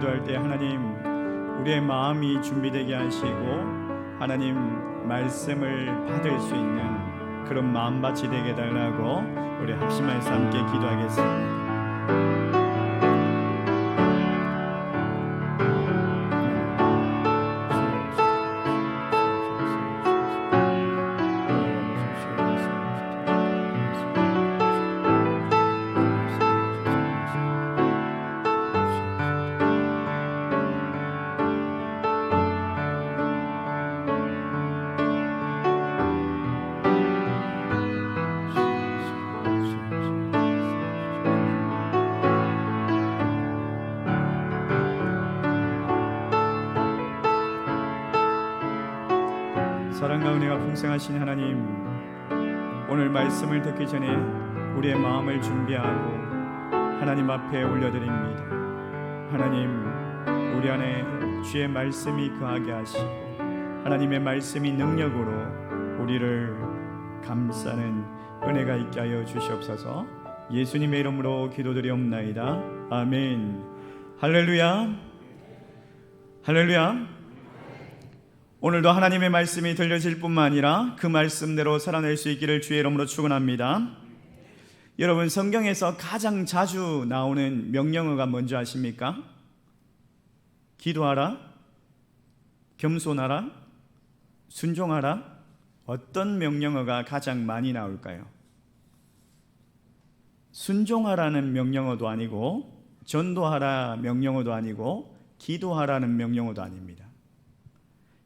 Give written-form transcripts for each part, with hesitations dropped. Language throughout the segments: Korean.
기도할 때 하나님 우리의 마음이 준비되게 하시고 하나님 말씀을 받을 수 있는 그런 마음밭이 되게 해달라고 우리 합심해서 함께 기도하겠습니다. 사랑과 은혜가 풍성하신 하나님, 오늘 말씀을 듣기 전에 우리의 마음을 준비하고 하나님 앞에 올려드립니다. 하나님, 우리 안에 주의 말씀이 거하게 하시고 하나님의 말씀이 능력으로 우리를 감싸는 은혜가 있게 하여 주시옵소서. 예수님의 이름으로 기도드리옵나이다. 아멘. 할렐루야, 할렐루야. 오늘도 하나님의 말씀이 들려질 뿐만 아니라 그 말씀대로 살아낼 수 있기를 주의 이름으로 축원합니다. 여러분, 성경에서 가장 자주 나오는 명령어가 뭔지 아십니까? 기도하라, 겸손하라, 순종하라. 어떤 명령어가 가장 많이 나올까요? 순종하라는 명령어도 아니고, 전도하라 명령어도 아니고, 기도하라는 명령어도 아닙니다.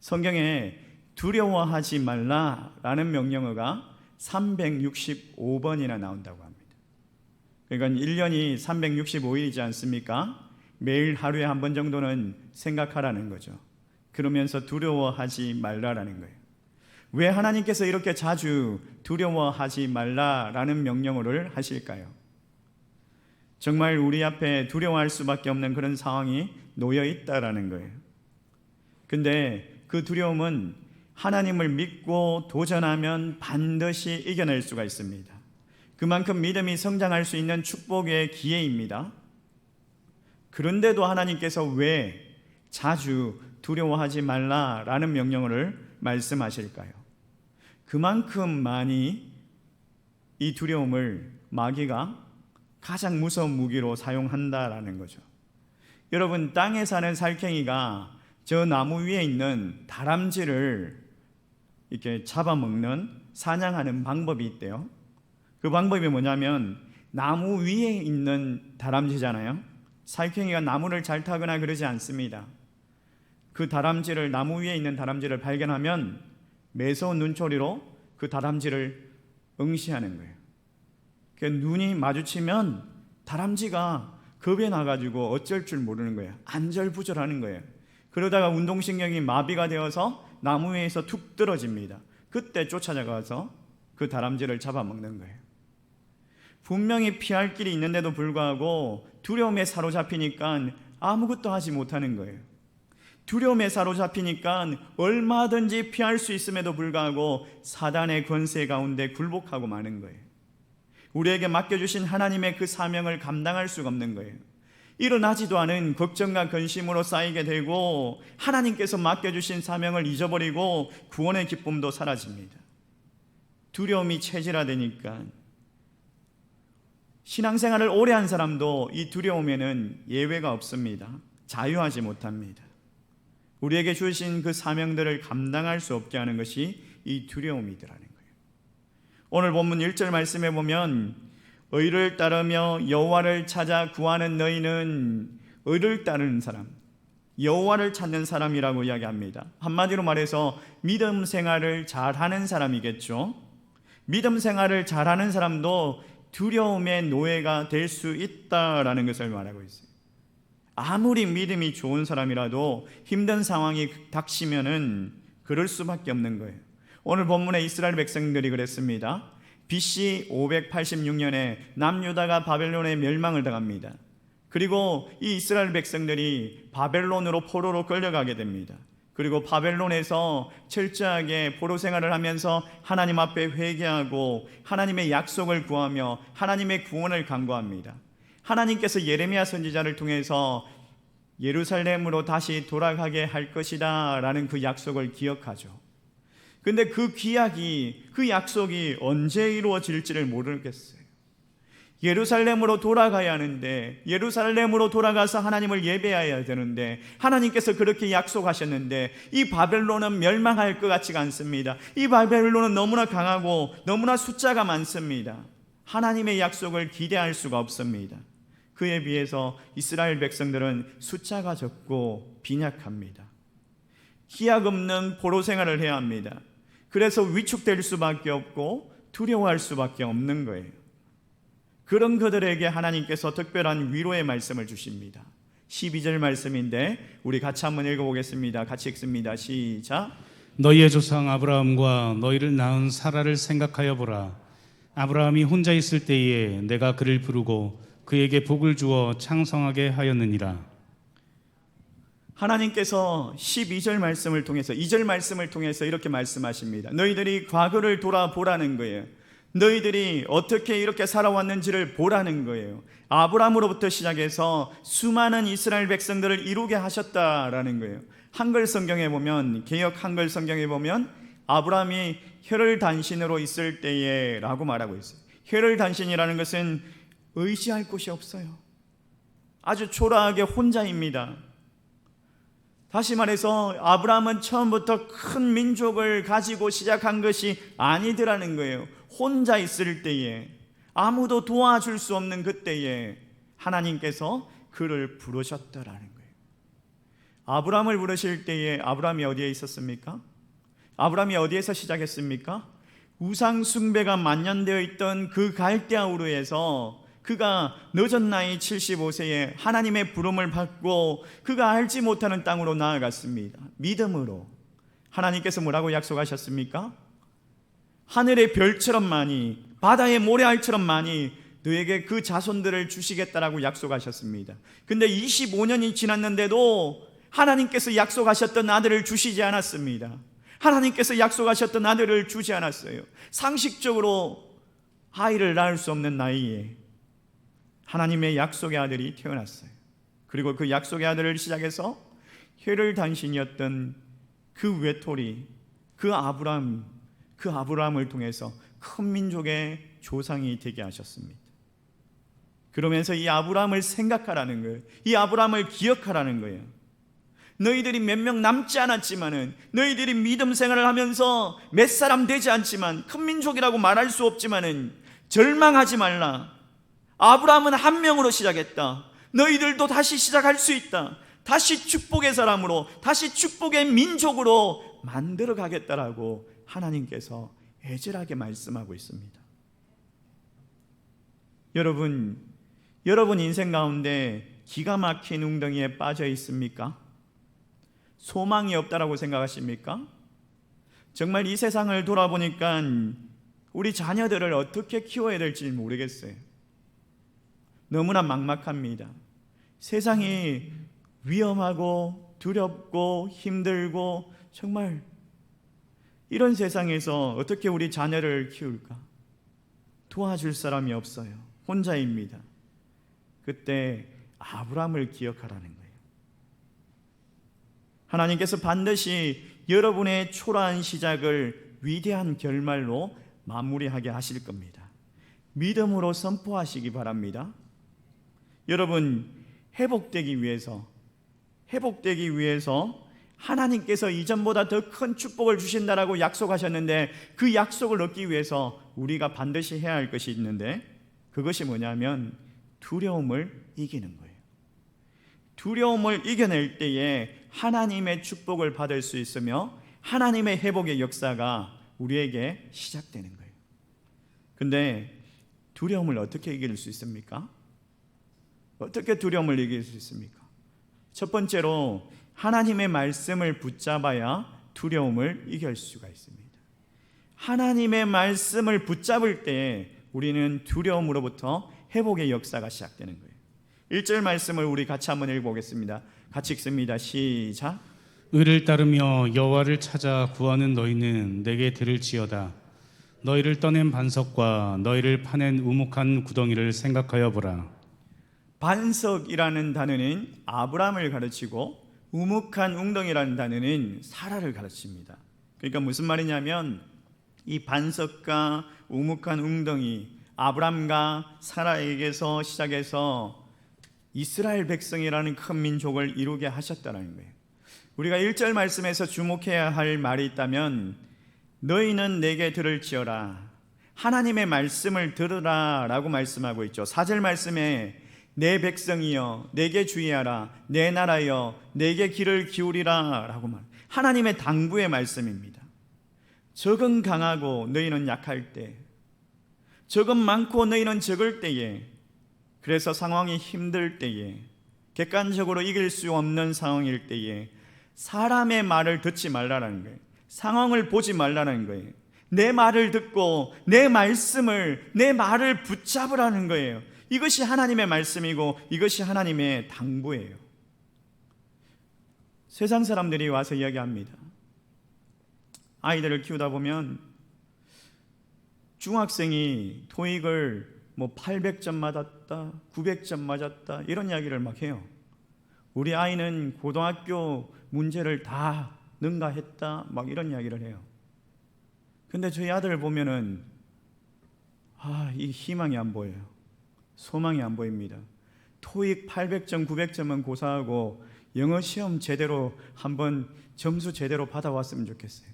성경에 두려워하지 말라라는 명령어가 365번이나 나온다고 합니다. 그러니까 1년이 365일이지 않습니까? 매일 하루에 한 번 정도는 생각하라는 거죠. 그러면서 두려워하지 말라라는 거예요. 왜 하나님께서 이렇게 자주 두려워하지 말라라는 명령어를 하실까요? 정말 우리 앞에 두려워할 수밖에 없는 그런 상황이 놓여 있다라는 거예요. 근데 그 두려움은 하나님을 믿고 도전하면 반드시 이겨낼 수가 있습니다. 그만큼 믿음이 성장할 수 있는 축복의 기회입니다. 그런데도 하나님께서 왜 자주 두려워하지 말라라는 명령어를 말씀하실까요? 그만큼 많이 이 두려움을 마귀가 가장 무서운 무기로 사용한다라는 거죠. 여러분, 땅에 사는 살쾡이가 저 나무 위에 있는 다람쥐를 이렇게 잡아먹는, 사냥하는 방법이 있대요. 그 방법이 뭐냐면 나무 위에 있는 다람쥐잖아요. 살쾡이가 나무를 잘 타거나 그러지 않습니다. 그 다람쥐를, 나무 위에 있는 다람쥐를 발견하면 매서운 눈초리로 그 다람쥐를 응시하는 거예요. 그 눈이 마주치면 다람쥐가 겁에 나가지고 어쩔 줄 모르는 거예요. 안절부절하는 거예요. 그러다가 운동신경이 마비가 되어서 나무 위에서 툭 떨어집니다. 그때 쫓아가서 그 다람쥐를 잡아먹는 거예요. 분명히 피할 길이 있는데도 불구하고 두려움에 사로잡히니까 아무것도 하지 못하는 거예요. 두려움에 사로잡히니까 얼마든지 피할 수 있음에도 불구하고 사단의 권세 가운데 굴복하고 마는 거예요. 우리에게 맡겨주신 하나님의 그 사명을 감당할 수가 없는 거예요. 일어나지도 않은 걱정과 근심으로 쌓이게 되고 하나님께서 맡겨주신 사명을 잊어버리고 구원의 기쁨도 사라집니다. 두려움이 체질화되니까 신앙생활을 오래 한 사람도 이 두려움에는 예외가 없습니다. 자유하지 못합니다. 우리에게 주신 그 사명들을 감당할 수 없게 하는 것이 이 두려움이더라는 거예요. 오늘 본문 1절 말씀에 보면 의를 따르며 여호와를 찾아 구하는 너희는, 의를 따르는 사람, 여호와를 찾는 사람이라고 이야기합니다. 한마디로 말해서 믿음 생활을 잘하는 사람이겠죠. 믿음 생활을 잘하는 사람도 두려움의 노예가 될 수 있다라는 것을 말하고 있어요. 아무리 믿음이 좋은 사람이라도 힘든 상황이 닥치면은 그럴 수밖에 없는 거예요. 오늘 본문에 이스라엘 백성들이 그랬습니다. BC 586년에 남유다가 바벨론에 멸망을 당합니다. 그리고 이 이스라엘 백성들이 바벨론으로 포로로 끌려가게 됩니다. 그리고 바벨론에서 철저하게 포로 생활을 하면서 하나님 앞에 회개하고 하나님의 약속을 구하며 하나님의 구원을 간구합니다. 하나님께서 예레미야 선지자를 통해서 예루살렘으로 다시 돌아가게 할 것이다 라는 그 약속을 기억하죠. 근데 그 약속이 언제 이루어질지를 모르겠어요. 예루살렘으로 돌아가야 하는데, 예루살렘으로 돌아가서 하나님을 예배해야 되는데, 하나님께서 그렇게 약속하셨는데 이 바벨론은 멸망할 것 같지가 않습니다. 이 바벨론은 너무나 강하고 너무나 숫자가 많습니다. 하나님의 약속을 기대할 수가 없습니다. 그에 비해서 이스라엘 백성들은 숫자가 적고 빈약합니다. 기약 없는 포로 생활을 해야 합니다. 그래서 위축될 수밖에 없고 두려워할 수밖에 없는 거예요. 그런 그들에게 하나님께서 특별한 위로의 말씀을 주십니다. 12절 말씀인데 우리 같이 한번 읽어보겠습니다. 같이 읽습니다. 시작. 너희의 조상 아브라함과 너희를 낳은 사라를 생각하여 보라. 아브라함이 혼자 있을 때에 내가 그를 부르고 그에게 복을 주어 창성하게 하였느니라. 하나님께서 12절 말씀을 통해서 2절 말씀을 통해서 이렇게 말씀하십니다. 너희들이 과거를 돌아보라는 거예요. 너희들이 어떻게 이렇게 살아왔는지를 보라는 거예요. 아브라함으로부터 시작해서 수많은 이스라엘 백성들을 이루게 하셨다라는 거예요. 한글 성경에 보면, 개역 한글 성경에 보면 아브라함이 혈혈단신으로 있을 때에 라고 말하고 있어요. 혈혈단신이라는 것은 의지할 곳이 없어요. 아주 초라하게 혼자입니다. 다시 말해서 아브라함은 처음부터 큰 민족을 가지고 시작한 것이 아니더라는 거예요. 혼자 있을 때에, 아무도 도와줄 수 없는 그때에 하나님께서 그를 부르셨다라는 거예요. 아브라함을 부르실 때에 아브라함이 어디에 있었습니까? 아브라함이 어디에서 시작했습니까? 우상 숭배가 만연되어 있던 그 갈대아 우르에서 그가 늦은 나이 75세에 하나님의 부름을 받고 그가 알지 못하는 땅으로 나아갔습니다. 믿음으로. 하나님께서 뭐라고 약속하셨습니까? 하늘의 별처럼 많이, 바다의 모래알처럼 많이 너에게 그 자손들을 주시겠다라고 약속하셨습니다. 근데 25년이 지났는데도 하나님께서 약속하셨던 아들을 주시지 않았습니다. 하나님께서 약속하셨던 아들을 주지 않았어요. 상식적으로 아이를 낳을 수 없는 나이에 하나님의 약속의 아들이 태어났어요. 그리고 그 약속의 아들을 시작해서 혈혈단신이었던 그 외톨이, 그 아브라함을 통해서 큰 민족의 조상이 되게 하셨습니다. 그러면서 이 아브라함을 생각하라는 거예요. 이 아브라함을 기억하라는 거예요. 너희들이 몇 명 남지 않았지만은, 너희들이 믿음 생활을 하면서 몇 사람 되지 않지만, 큰 민족이라고 말할 수 없지만은 절망하지 말라. 아브라함은 한 명으로 시작했다. 너희들도 다시 시작할 수 있다. 다시 축복의 사람으로, 다시 축복의 민족으로 만들어 가겠다라고 하나님께서 애절하게 말씀하고 있습니다. 여러분 인생 가운데 기가 막힌 웅덩이에 빠져 있습니까? 소망이 없다라고 생각하십니까? 정말 이 세상을 돌아보니까 우리 자녀들을 어떻게 키워야 될지 모르겠어요. 너무나 막막합니다. 세상이 위험하고 두렵고 힘들고, 정말 이런 세상에서 어떻게 우리 자녀를 키울까? 도와줄 사람이 없어요. 혼자입니다. 그때 아브라함을 기억하라는 거예요. 하나님께서 반드시 여러분의 초라한 시작을 위대한 결말로 마무리하게 하실 겁니다. 믿음으로 선포하시기 바랍니다. 여러분, 회복되기 위해서 하나님께서 이전보다 더 큰 축복을 주신다라고 약속하셨는데, 그 약속을 얻기 위해서 우리가 반드시 해야 할 것이 있는데, 그것이 뭐냐면 두려움을 이기는 거예요. 두려움을 이겨낼 때에 하나님의 축복을 받을 수 있으며 하나님의 회복의 역사가 우리에게 시작되는 거예요. 근데 두려움을 어떻게 이길 수 있습니까? 어떻게 두려움을 이길 수 있습니까? 첫 번째로 하나님의 말씀을 붙잡아야 두려움을 이길 수가 있습니다. 하나님의 말씀을 붙잡을 때 우리는 두려움으로부터 회복의 역사가 시작되는 거예요. 1절 말씀을 우리 같이 한번 읽어보겠습니다. 같이 읽습니다. 시작. 의를 따르며 여호와를 찾아 구하는 너희는 내게 들을지어다. 너희를 떠낸 반석과 너희를 파낸 우묵한 구덩이를 생각하여 보라. 반석이라는 단어는 아브라함을 가르치고 우묵한 웅덩이라는 단어는 사라를 가르칩니다. 그러니까 무슨 말이냐면 이 반석과 우묵한 웅덩이, 아브라함과 사라에게서 시작해서 이스라엘 백성이라는 큰 민족을 이루게 하셨다는 거예요. 우리가 1절 말씀에서 주목해야 할 말이 있다면 너희는 내게 들을지어라, 하나님의 말씀을 들으라 라고 말씀하고 있죠. 4절 말씀에 내 백성이여 내게 주의하라, 내 나라여 내게 귀를 기울이라 라고 말. 하나님의 당부의 말씀입니다. 적은 강하고 너희는 약할 때, 적은 많고 너희는 적을 때에, 그래서 상황이 힘들 때에, 객관적으로 이길 수 없는 상황일 때에 사람의 말을 듣지 말라는 거예요. 상황을 보지 말라는 거예요. 내 말을 듣고 내 말을 붙잡으라는 거예요. 이것이 하나님의 말씀이고 이것이 하나님의 당부예요. 세상 사람들이 와서 이야기합니다. 아이들을 키우다 보면 중학생이 토익을 800점 맞았다, 900점 맞았다 이런 이야기를 막 해요. 우리 아이는 고등학교 문제를 다 능가했다 막 이런 이야기를 해요. 근데 저희 아들을 보면은 이 희망이 안 보여요. 소망이 안 보입니다. 토익 800점, 900점은 고사하고 영어 시험 제대로 한번 점수 제대로 받아왔으면 좋겠어요.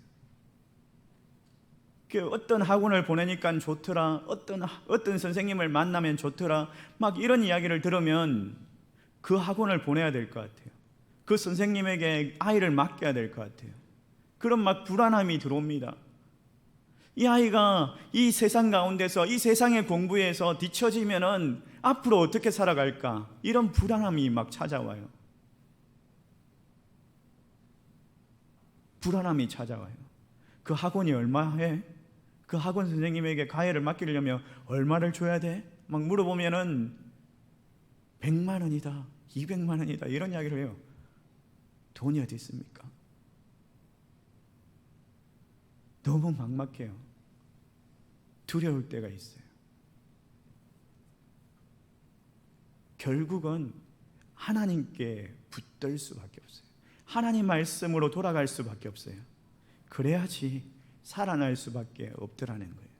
어떤 학원을 보내니까 좋더라, 어떤 선생님을 만나면 좋더라 막 이런 이야기를 들으면 그 학원을 보내야 될 것 같아요. 그 선생님에게 아이를 맡겨야 될 것 같아요. 그럼 막 불안함이 들어옵니다. 이 아이가 이 세상 가운데서 이 세상의 공부에서 뒤처지면은 앞으로 어떻게 살아갈까? 이런 불안함이 막 찾아와요. 불안함이 찾아와요. 그 학원이 얼마 해? 그 학원 선생님에게 과외를 맡기려면 얼마를 줘야 돼? 막 물어보면은 100만 원이다, 200만 원이다 이런 이야기를 해요. 돈이 어디 있습니까? 너무 막막해요. 두려울 때가 있어요. 결국은 하나님께 붙들 수밖에 없어요. 하나님 말씀으로 돌아갈 수밖에 없어요. 그래야지 살아날 수밖에 없더라는 거예요.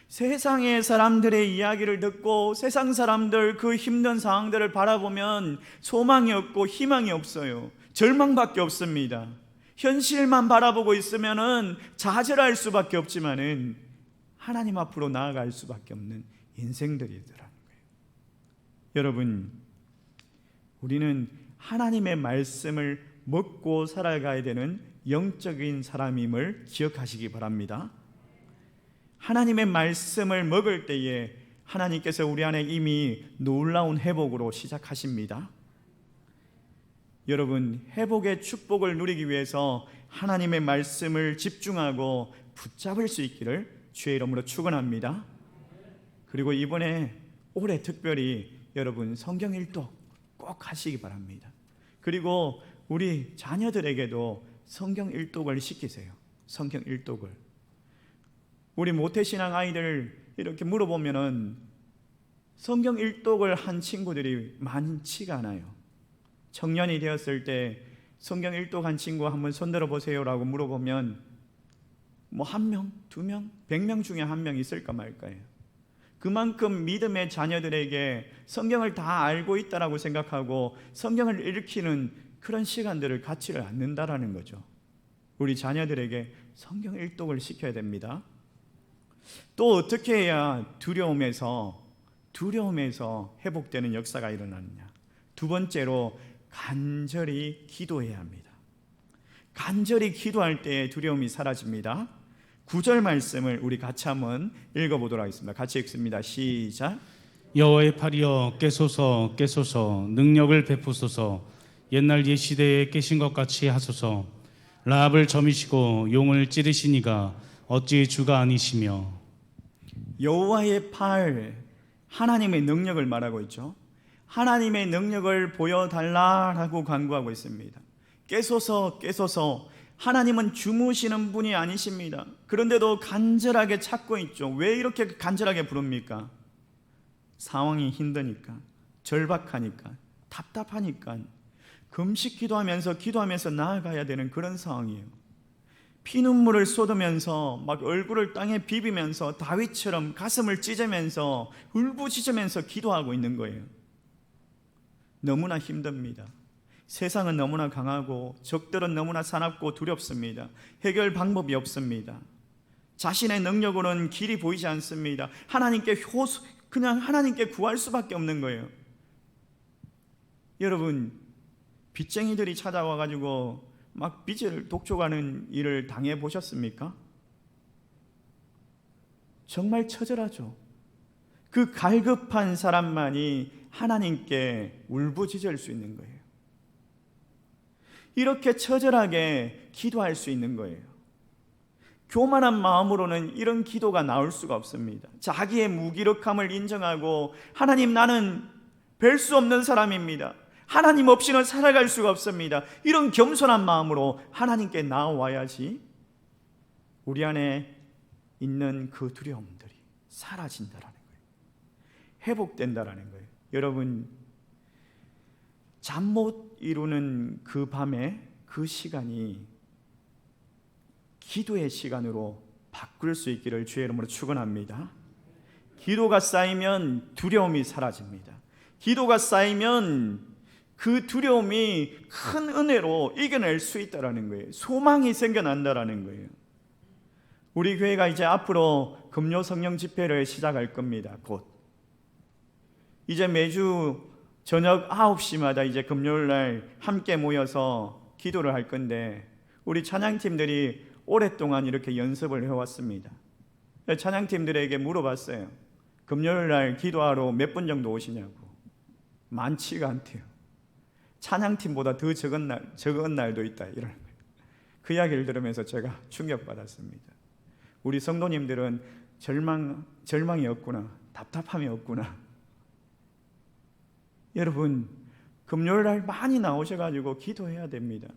세상의 사람들의 이야기를 듣고 세상 사람들 그 힘든 상황들을 바라보면 소망이 없고 희망이 없어요. 절망밖에 없습니다. 현실만 바라보고 있으면은 좌절할 수밖에 없지만은 하나님 앞으로 나아갈 수밖에 없는 인생들이더라는 거예요. 여러분, 우리는 하나님의 말씀을 먹고 살아가야 되는 영적인 사람임을 기억하시기 바랍니다. 하나님의 말씀을 먹을 때에 하나님께서 우리 안에 이미 놀라운 회복으로 시작하십니다. 여러분, 회복의 축복을 누리기 위해서 하나님의 말씀을 집중하고 붙잡을 수 있기를 주의 이름으로 축원합니다. 그리고 이번에 올해 특별히 여러분 성경 일독 꼭 하시기 바랍니다. 그리고 우리 자녀들에게도 성경 일독을 시키세요. 성경 일독을. 우리 모태신앙 아이들 이렇게 물어보면은 성경 일독을 한 친구들이 많지가 않아요. 청년이 되었을 때 성경 일독한 친구 한번 손들어 보세요라고 물어보면 한 명, 2명, 100명 중에 1명 있을까 말까요. 그만큼 믿음의 자녀들에게 성경을 다 알고 있다라고 생각하고 성경을 읽히는 그런 시간들을 갖지를 않는다라는 거죠. 우리 자녀들에게 성경 일독을 시켜야 됩니다. 또 어떻게 해야 두려움에서 회복되는 역사가 일어나느냐? 두 번째로 간절히 기도해야 합니다. 간절히 기도할 때 두려움이 사라집니다. 9절 말씀을 우리 같이 한번 읽어보도록 하겠습니다. 같이 읽습니다. 시작. 여호와의 팔이여 깨소서 깨소서, 능력을 베푸소서, 옛날 옛시대에 깨신 것 같이 하소서. 라합을 점이시고 용을 찌르시니가 어찌 주가 아니시며. 여호와의 팔, 하나님의 능력을 말하고 있죠. 하나님의 능력을 보여달라라고 간구하고 있습니다. 깨소서 깨소서. 하나님은 주무시는 분이 아니십니다. 그런데도 간절하게 찾고 있죠. 왜 이렇게 간절하게 부릅니까? 상황이 힘드니까, 절박하니까, 답답하니까 금식 기도하면서 나아가야 되는 그런 상황이에요. 피눈물을 쏟으면서 막 얼굴을 땅에 비비면서 다윗처럼 가슴을 찢으면서 울부짖으면서 기도하고 있는 거예요. 너무나 힘듭니다. 세상은 너무나 강하고 적들은 너무나 사납고 두렵습니다. 해결 방법이 없습니다. 자신의 능력으로는 길이 보이지 않습니다. 그냥 하나님께 구할 수밖에 없는 거예요. 여러분, 빚쟁이들이 찾아와가지고 막 빚을 독촉하는 일을 당해 보셨습니까? 정말 처절하죠. 그 갈급한 사람만이 하나님께 울부짖을 수 있는 거예요. 이렇게 처절하게 기도할 수 있는 거예요. 교만한 마음으로는 이런 기도가 나올 수가 없습니다. 자기의 무기력함을 인정하고, 하나님, 나는 뵐 수 없는 사람입니다. 하나님 없이는 살아갈 수가 없습니다. 이런 겸손한 마음으로 하나님께 나와야지 우리 안에 있는 그 두려움들이 사라진다라는 거예요. 회복된다라는 거예요. 여러분, 잠 못 이루는 그 밤에 그 시간이 기도의 시간으로 바꿀 수 있기를 주의 이름으로 축원합니다. 기도가 쌓이면 두려움이 사라집니다. 기도가 쌓이면 그 두려움이 큰 은혜로 이겨낼 수 있다는 거예요. 소망이 생겨난다는 거예요. 우리 교회가 이제 앞으로 금요 성령 집회를 시작할 겁니다. 곧 이제 매주 저녁 9시마다 이제 금요일 날 함께 모여서 기도를 할 건데, 우리 찬양팀들이 오랫동안 이렇게 연습을 해왔습니다. 찬양팀들에게 물어봤어요. 금요일 날 기도하러 몇 분 정도 오시냐고. 많지가 않대요. 찬양팀보다 더 적은 날도 있다, 이러는 거예요. 그 이야기를 들으면서 제가 충격받았습니다. 우리 성도님들은 절망이 없구나, 답답함이 없구나. 여러분, 금요일 날 많이 나오셔가지고 기도해야 됩니다.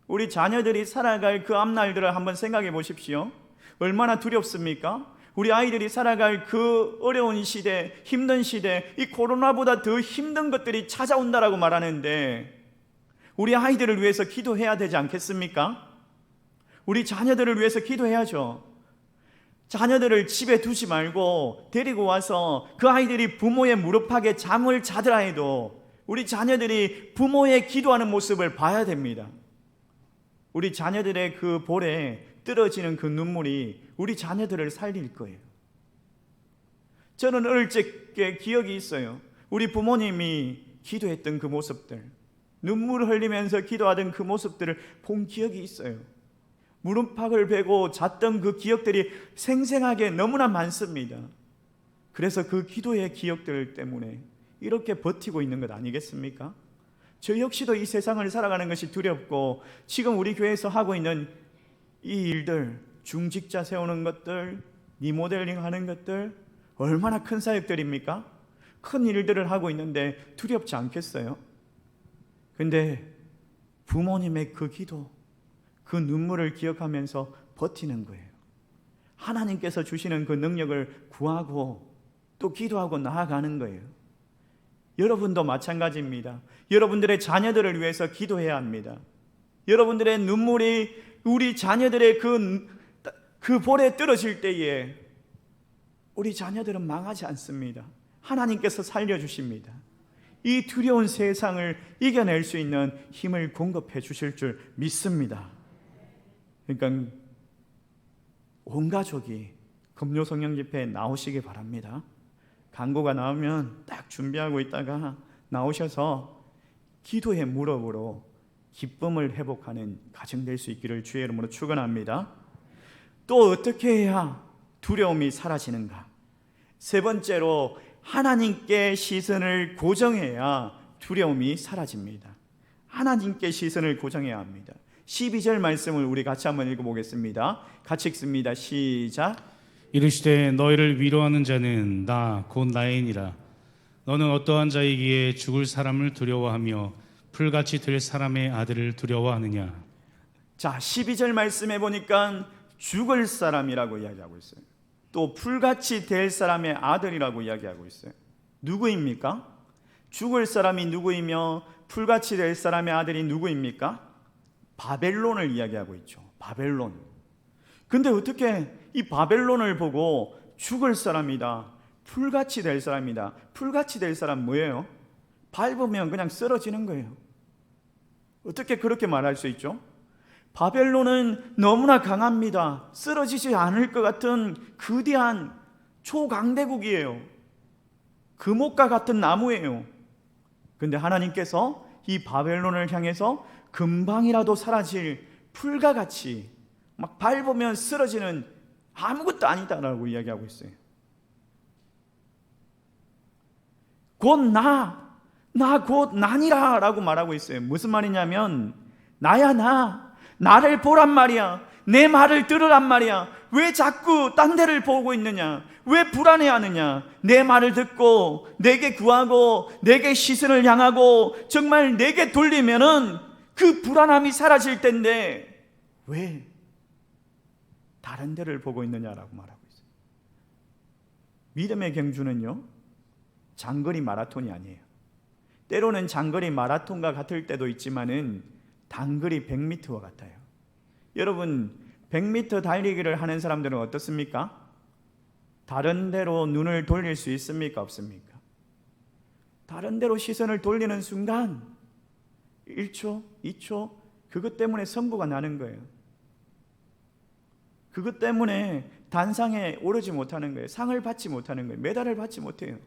우리 자녀들이 살아갈 그 앞날들을 한번 생각해 보십시오. 얼마나 두렵습니까? 우리 아이들이 살아갈 그 어려운 시대, 힘든 시대, 이 코로나보다 더 힘든 것들이 찾아온다라고 말하는데, 우리 아이들을 위해서 기도해야 되지 않겠습니까? 우리 자녀들을 위해서 기도해야죠. 자녀들을 집에 두지 말고 데리고 와서 그 아이들이 부모의 무릎팍에 잠을 자더라 해도 우리 자녀들이 부모의 기도하는 모습을 봐야 됩니다. 우리 자녀들의 그 볼에 떨어지는 그 눈물이 우리 자녀들을 살릴 거예요. 저는 어릴 적에 기억이 있어요. 우리 부모님이 기도했던 그 모습들, 눈물을 흘리면서 기도하던 그 모습들을 본 기억이 있어요. 무릎팍을 베고 잤던 그 기억들이 생생하게 너무나 많습니다. 그래서 그 기도의 기억들 때문에 이렇게 버티고 있는 것 아니겠습니까? 저 역시도 이 세상을 살아가는 것이 두렵고, 지금 우리 교회에서 하고 있는 이 일들, 중직자 세우는 것들, 리모델링 하는 것들, 얼마나 큰 사역들입니까? 큰 일들을 하고 있는데 두렵지 않겠어요? 근데 부모님의 그 기도, 그 눈물을 기억하면서 버티는 거예요. 하나님께서 주시는 그 능력을 구하고 또 기도하고 나아가는 거예요. 여러분도 마찬가지입니다. 여러분들의 자녀들을 위해서 기도해야 합니다. 여러분들의 눈물이 우리 자녀들의 그 볼에 떨어질 때에 우리 자녀들은 망하지 않습니다. 하나님께서 살려주십니다. 이 두려운 세상을 이겨낼 수 있는 힘을 공급해 주실 줄 믿습니다. 그러니까 온 가족이 금요 성령 집회에 나오시기 바랍니다. 광고가 나오면 딱 준비하고 있다가 나오셔서 기도의 무릎으로 기쁨을 회복하는 가정 될 수 있기를 주의 이름으로 축원합니다. 또 어떻게 해야 두려움이 사라지는가? 세 번째로 하나님께 시선을 고정해야 두려움이 사라집니다. 하나님께 시선을 고정해야 합니다. 12절 말씀을 우리 같이 한번 읽어보겠습니다. 같이 읽습니다. 시작. 이르시되 너희를 위로하는 자는 나 곧 나이니라. 너는 어떠한 자이기에 죽을 사람을 두려워하며 풀같이 될 사람의 아들을 두려워하느냐. 자, 12절 말씀해 보니까 죽을 사람이라고 이야기하고 있어요. 또 풀같이 될 사람의 아들이라고 이야기하고 있어요. 누구입니까? 죽을 사람이 누구이며 풀같이 될 사람의 아들이 누구입니까? 바벨론을 이야기하고 있죠. 바벨론. 근데 어떻게 이 바벨론을 보고 죽을 사람이다, 풀같이 될 사람이다. 풀같이 될 사람 뭐예요? 밟으면 그냥 쓰러지는 거예요. 어떻게 그렇게 말할 수 있죠? 바벨론은 너무나 강합니다. 쓰러지지 않을 것 같은 거대한 초강대국이에요. 금옥과 같은 나무예요. 근데 하나님께서 이 바벨론을 향해서 금방이라도 사라질 풀과 같이 막 밟으면 쓰러지는 아무것도 아니다라고 이야기하고 있어요. 곧 나 곧 나니라 라고 말하고 있어요. 무슨 말이냐면 나야 나를 보란 말이야. 내 말을 들으란 말이야. 왜 자꾸 딴 데를 보고 있느냐? 왜 불안해하느냐? 내 말을 듣고 내게 구하고 내게 시선을 향하고 정말 내게 돌리면은 그 불안함이 사라질 텐데 왜 다른 데를 보고 있느냐라고 말하고 있어요. 믿음의 경주는요, 장거리 마라톤이 아니에요. 때로는 장거리 마라톤과 같을 때도 있지만은 단거리 100m와 같아요. 여러분, 100m 달리기를 하는 사람들은 어떻습니까? 다른 데로 눈을 돌릴 수 있습니까? 없습니까? 다른 데로 시선을 돌리는 순간 1초, 2초 그것 때문에 선고가 나는 거예요. 그것 때문에 단상에 오르지 못하는 거예요. 상을 받지 못하는 거예요. 메달을 받지 못해요.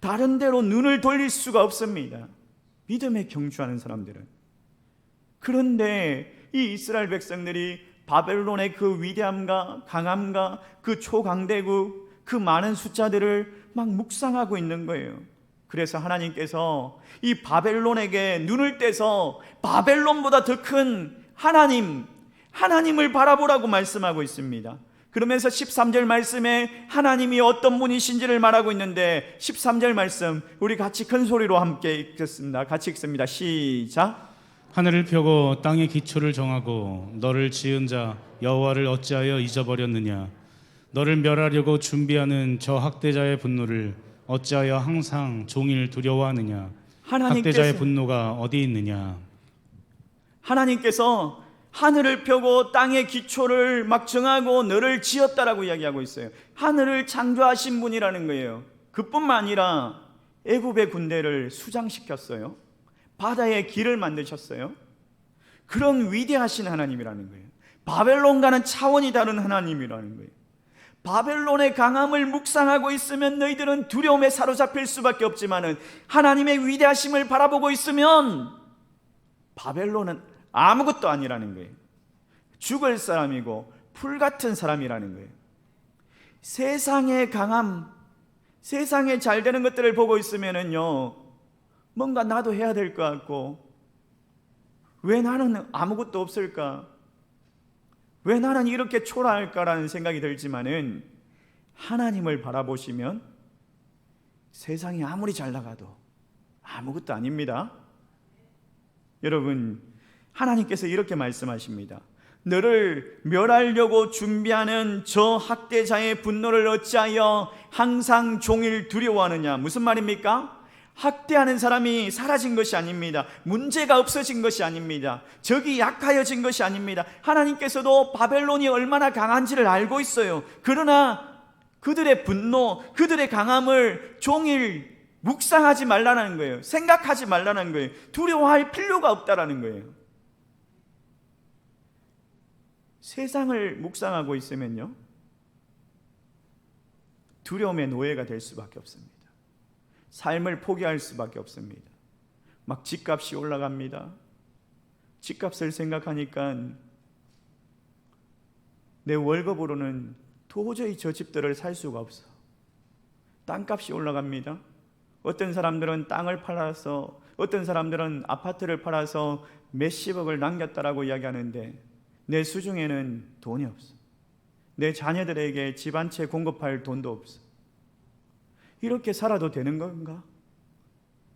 다른 데로 눈을 돌릴 수가 없습니다. 믿음에 경주하는 사람들은. 그런데 이 이스라엘 백성들이 바벨론의 그 위대함과 강함과 그 초강대국, 그 많은 숫자들을 막 묵상하고 있는 거예요. 그래서 하나님께서 이 바벨론에게 눈을 떼서 바벨론보다 더 큰 하나님을 바라보라고 말씀하고 있습니다. 그러면서 13절 말씀에 하나님이 어떤 분이신지를 말하고 있는데 13절 말씀 우리 같이 큰 소리로 함께 읽겠습니다. 같이 읽습니다. 시작. 하늘을 펴고 땅의 기초를 정하고 너를 지은 자 여호와를 어찌하여 잊어버렸느냐? 너를 멸하려고 준비하는 저 학대자의 분노를 어찌하여 항상 종일 두려워하느냐? 학대자의 분노가 어디 있느냐? 하나님께서 하늘을 펴고 땅의 기초를 막 정하고 너를 지었다라고 이야기하고 있어요. 하늘을 창조하신 분이라는 거예요. 그뿐만 아니라 애굽의 군대를 수장시켰어요. 바다에 길을 만드셨어요. 그런 위대하신 하나님이라는 거예요. 바벨론과는 차원이 다른 하나님이라는 거예요. 바벨론의 강함을 묵상하고 있으면 너희들은 두려움에 사로잡힐 수밖에 없지만은 하나님의 위대하심을 바라보고 있으면 바벨론은 아무것도 아니라는 거예요. 죽을 사람이고 풀 같은 사람이라는 거예요. 세상의 강함, 세상에 잘 되는 것들을 보고 있으면은요, 뭔가 나도 해야 될 것 같고, 왜 나는 아무것도 없을까? 왜 나는 이렇게 초라할까라는 생각이 들지만은 하나님을 바라보시면 세상이 아무리 잘 나가도 아무것도 아닙니다. 여러분, 하나님께서 이렇게 말씀하십니다. 너를 멸하려고 준비하는 저 학대자의 분노를 어찌하여 항상 종일 두려워하느냐? 무슨 말입니까? 학대하는 사람이 사라진 것이 아닙니다. 문제가 없어진 것이 아닙니다. 적이 약하여진 것이 아닙니다. 하나님께서도 바벨론이 얼마나 강한지를 알고 있어요. 그러나 그들의 분노, 그들의 강함을 종일 묵상하지 말라는 거예요. 생각하지 말라는 거예요. 두려워할 필요가 없다라는 거예요. 세상을 묵상하고 있으면요, 두려움의 노예가 될 수밖에 없습니다. 삶을 포기할 수밖에 없습니다. 막 집값이 올라갑니다. 집값을 생각하니까 내 월급으로는 도저히 저 집들을 살 수가 없어. 땅값이 올라갑니다. 어떤 사람들은 땅을 팔아서, 어떤 사람들은 아파트를 팔아서 몇십억을 남겼다라고 이야기하는데 내 수중에는 돈이 없어. 내 자녀들에게 집 한 채 공급할 돈도 없어. 이렇게 살아도 되는 건가?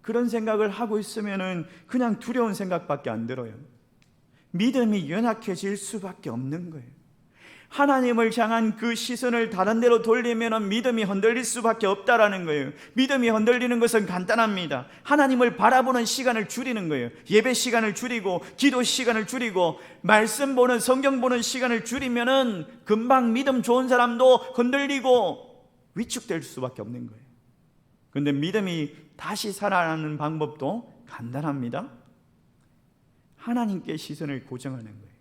그런 생각을 하고 있으면은 그냥 두려운 생각밖에 안 들어요. 믿음이 연약해질 수밖에 없는 거예요. 하나님을 향한 그 시선을 다른 데로 돌리면 믿음이 흔들릴 수밖에 없다라는 거예요. 믿음이 흔들리는 것은 간단합니다. 하나님을 바라보는 시간을 줄이는 거예요. 예배 시간을 줄이고 기도 시간을 줄이고 말씀 보는 성경 보는 시간을 줄이면은 금방 믿음 좋은 사람도 흔들리고 위축될 수밖에 없는 거예요. 그런데 믿음이 다시 살아나는 방법도 간단합니다. 하나님께 시선을 고정하는 거예요.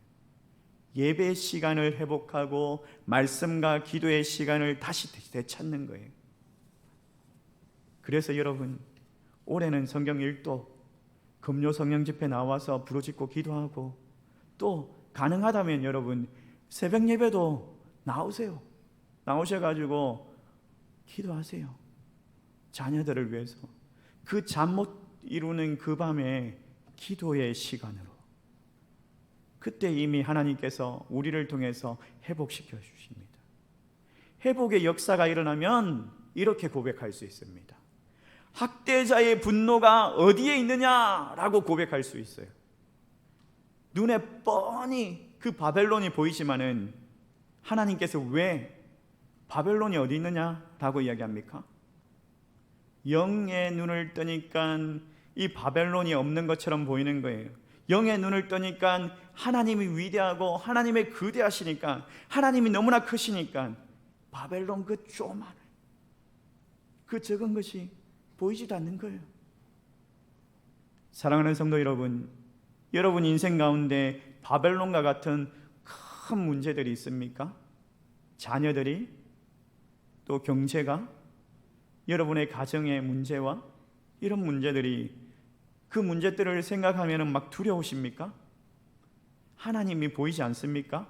예배 시간을 회복하고 말씀과 기도의 시간을 다시 되찾는 거예요. 그래서 여러분, 올해는 성경 읽도, 금요 성령 집회 나와서 부르짖고 기도하고, 또 가능하다면 여러분 새벽 예배도 나오세요. 나오셔가지고 기도하세요. 자녀들을 위해서. 그 잠 못 이루는 그 밤에 기도의 시간으로. 그때 이미 하나님께서 우리를 통해서 회복시켜 주십니다. 회복의 역사가 일어나면 이렇게 고백할 수 있습니다. 학대자의 분노가 어디에 있느냐라고 고백할 수 있어요. 눈에 뻔히 그 바벨론이 보이지만은 하나님께서 왜 바벨론이 어디 있느냐라고 이야기합니까? 영의 눈을 뜨니까 이 바벨론이 없는 것처럼 보이는 거예요. 영의 눈을 뜨니까 하나님이 위대하고 하나님의 거대하시니까, 하나님이 너무나 크시니까 바벨론 그 조그만 그 적은 것이 보이지도 않는 거예요. 사랑하는 성도 여러분, 여러분 인생 가운데 바벨론과 같은 큰 문제들이 있습니까? 자녀들이, 또 경제가, 여러분의 가정의 문제와 이런 문제들이, 그 문제들을 생각하면 막 두려우십니까? 하나님이 보이지 않습니까?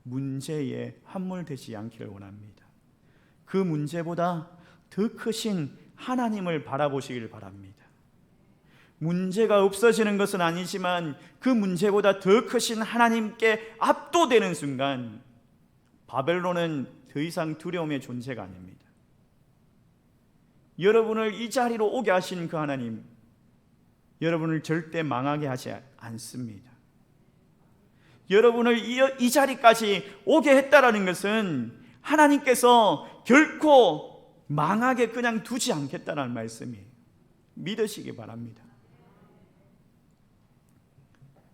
문제에 함몰되지 않기를 원합니다. 그 문제보다 더 크신 하나님을 바라보시길 바랍니다. 문제가 없어지는 것은 아니지만 그 문제보다 더 크신 하나님께 압도되는 순간 바벨론은 더 이상 두려움의 존재가 아닙니다. 여러분을 이 자리로 오게 하신 그 하나님, 여러분을 절대 망하게 하지 않습니다. 여러분을 이 자리까지 오게 했다라는 것은 하나님께서 결코 망하게 그냥 두지 않겠다는 말씀이에요. 믿으시기 바랍니다.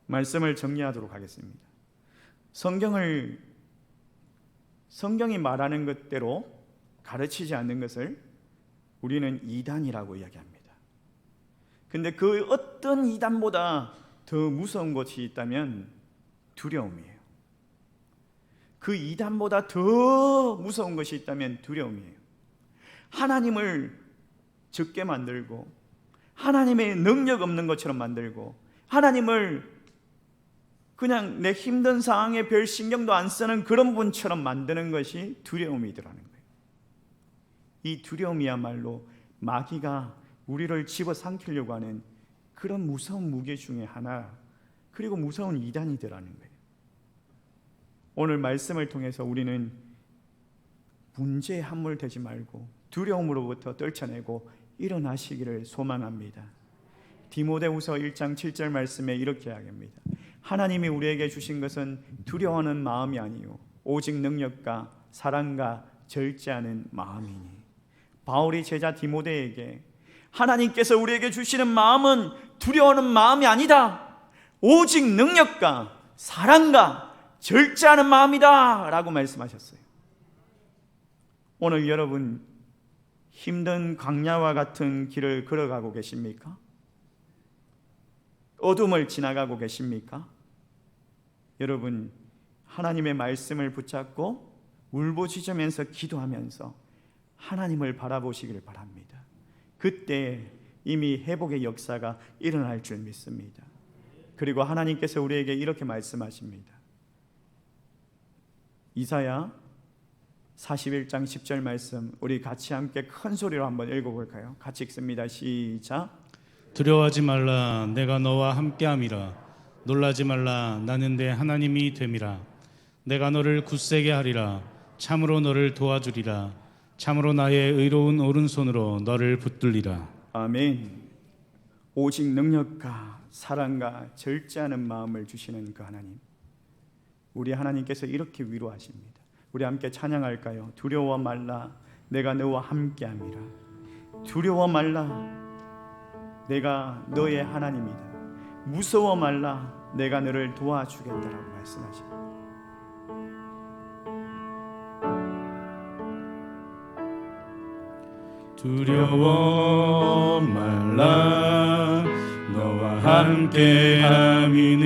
말씀을 정리하도록 하겠습니다. 성경이 말하는 것대로 가르치지 않는 것을 우리는 이단이라고 이야기합니다. 근데 그 어떤 이단보다 더 무서운 것이 있다면 두려움이에요. 그 이단보다 더 무서운 것이 있다면 두려움이에요. 하나님을 적게 만들고, 하나님의 능력 없는 것처럼 만들고, 하나님을 그냥 내 힘든 상황에 별 신경도 안 쓰는 그런 분처럼 만드는 것이 두려움이더라는 거예요. 이 두려움이야말로 마귀가 우리를 집어삼키려고 하는 그런 무서운 무게 중에 하나, 그리고 무서운 이단이더라는 거예요. 오늘 말씀을 통해서 우리는 문제에 함몰되지 말고 두려움으로부터 떨쳐내고 일어나시기를 소망합니다. 디모데후서 1장 7절 말씀에 이렇게 이야기합니다. 하나님이 우리에게 주신 것은 두려워하는 마음이 아니요 오직 능력과 사랑과 절제하는 마음이니. 바울이 제자 디모데에게 하나님께서 우리에게 주시는 마음은 두려워하는 마음이 아니다, 오직 능력과 사랑과 절제하는 마음이다 라고 말씀하셨어요. 오늘 여러분 힘든 광야와 같은 길을 걸어가고 계십니까? 어둠을 지나가고 계십니까? 여러분 하나님의 말씀을 붙잡고 울부짖으면서 기도하면서 하나님을 바라보시길 바랍니다. 그때 이미 회복의 역사가 일어날 줄 믿습니다. 그리고 하나님께서 우리에게 이렇게 말씀하십니다. 이사야 41장 10절 말씀, 우리 같이 함께 큰 소리로 한번 읽어볼까요? 같이 읽습니다. 시작. 두려워하지 말라, 내가 너와 함께함이라. 놀라지 말라, 나는 내 하나님이 됨이라. 내가 너를 굳세게 하리라. 참으로 너를 도와주리라. 참으로 나의 의로운 오른손으로 너를 붙들리라. 아멘. 오직 능력과 사랑과 절제하는 마음을 주시는 그 하나님, 우리 하나님께서 이렇게 위로하십니다. 우리 함께 찬양할까요? 두려워 말라, 내가 너와 함께함이라. 두려워 말라, 내가 너의 하나님이다. 무서워 말라, 내가 너를 도와주겠다라고 말씀하십니다. 두려워 말라, 너와 함께함이니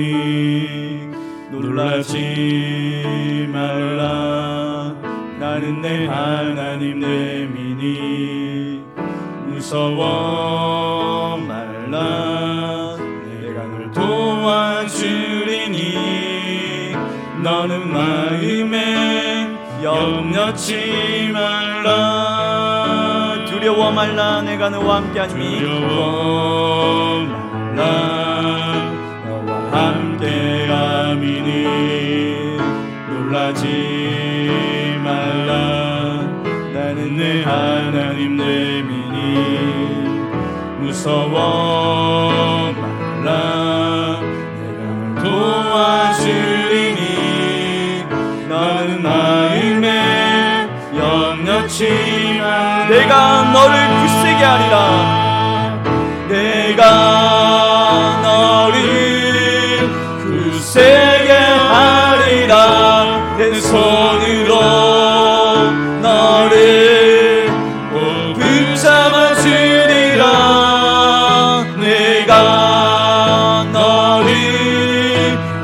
놀라지 말라, 나는 내 하나님 내 민이. 무서워 말라, 내가 널 도와주리니 너는 마음에 염려치 말라. 두려워 말라, 내가 너와 함께하니. 두려워 말라, 너와 함께함이니 놀라지 말라, 나는 내 하나님 내 민이. 무서워 말라, 내가 널 도와주리니 너는 마음에 염려치 말라. 내가 너를 굳세게 하리라, 내가 너를 굳세게 하리라. 내 손으로 너를 꼭 붙잡아 주리라. 내가 너를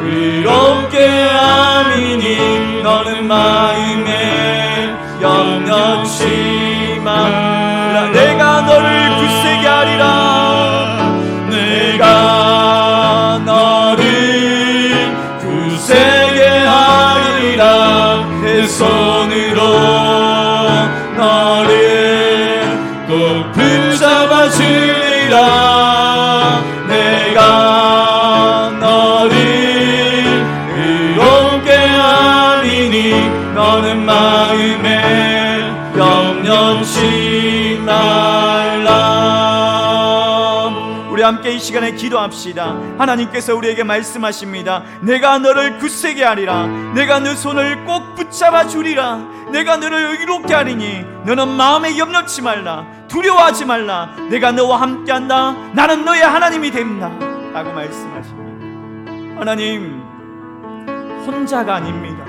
의롭게 함이니 너는 마음에 염려치 말라. 내가 너를 굳세게 하리라, 내가 너를 굳세게 하리라. 내 손으로 너를 꼭 붙잡아 주리라. 내가 너를 의롭게 하리니 너는 마음에 염려치 말라. 우리 함께 이 시간에 기도합시다. 하나님께서 우리에게 말씀하십니다. 내가 너를 굳세게 하리라, 내가 너 손을 꼭 붙잡아 주리라. 내가 너를 의롭게 하리니 너는 마음에 염려치 말라, 두려워하지 말라. 내가 너와 함께한다, 나는 너의 하나님이 된다 라고 말씀하십니다. 하나님 혼자가 아닙니다.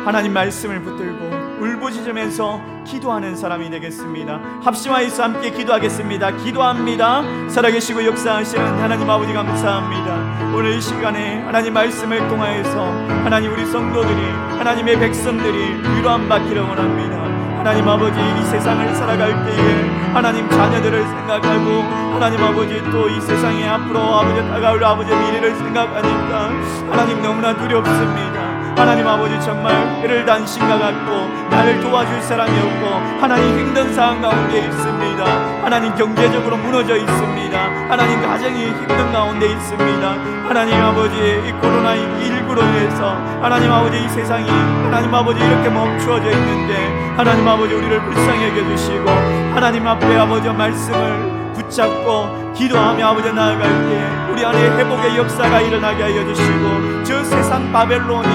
하나님 말씀을 붙들고 울부짖으면서 기도하는 사람이 되겠습니다. 합심하여서 함께 기도하겠습니다. 기도합니다. 살아계시고 역사하시는 하나님 아버지 감사합니다. 오늘 이 시간에 하나님 말씀을 통하여서 하나님 우리 성도들이, 하나님의 백성들이 위로함 받기를 원합니다. 하나님 아버지 이 세상을 살아갈 때에 하나님 자녀들을 생각하고 하나님 아버지 또 이 세상에 앞으로 아버지 다가올 아버지 미래를 생각하니까 하나님 너무나 두렵습니다. 하나님 아버지 정말 그를 단신과 같고 나를 도와줄 사람이 없고 하나님 힘든 상황 가운데 있습니다. 하나님 경제적으로 무너져 있습니다. 하나님 가정이 힘든 가운데 있습니다. 하나님 아버지 이 코로나19로 인해서 하나님 아버지 이 세상이 하나님 아버지 이렇게 멈추어져 있는데 하나님 아버지 우리를 불쌍히 여겨주시고 하나님 앞에 아버지 말씀을 붙잡고 기도하며 아버지 나아갈 때 우리 안에 회복의 역사가 일어나게 하여 주시고 저 세상 바벨론이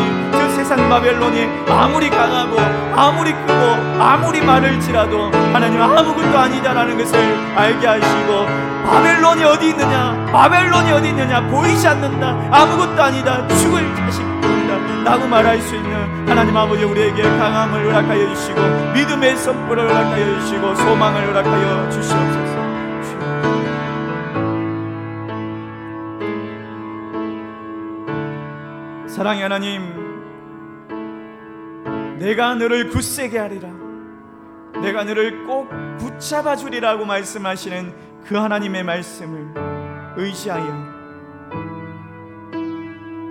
아무리 강하고 아무리 크고 아무리 많을지라도 하나님 아무것도 아니다라는 것을 알게 하시고 바벨론이 어디 있느냐 보이지 않는다, 아무것도 아니다, 죽을 자식뿐이다 라고 말할 수 있는 하나님 아버지 우리에게 강함을 허락하여 주시고 믿음의 선포를 허락하여 주시고 소망을 허락하여 주시옵소서. 사랑의 하나님, 내가 너를 굳세게 하리라, 내가 너를 꼭 붙잡아 주리라고 말씀하시는 그 하나님의 말씀을 의지하여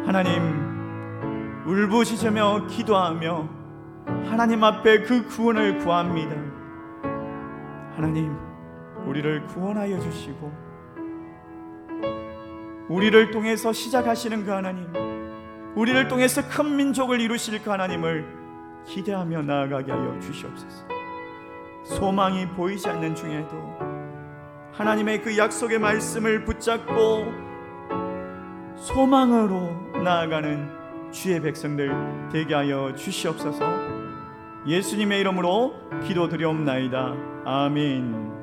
하나님 울부짖으며 기도하며 하나님 앞에 그 구원을 구합니다. 하나님 우리를 구원하여 주시고 우리를 통해서 시작하시는 그 하나님, 우리를 통해서 큰 민족을 이루실 그 하나님을 기대하며 나아가게 하여 주시옵소서. 소망이 보이지 않는 중에도 하나님의 그 약속의 말씀을 붙잡고 소망으로 나아가는 주의 백성들 되게 하여 주시옵소서. 예수님의 이름으로 기도드리옵나이다. 아멘.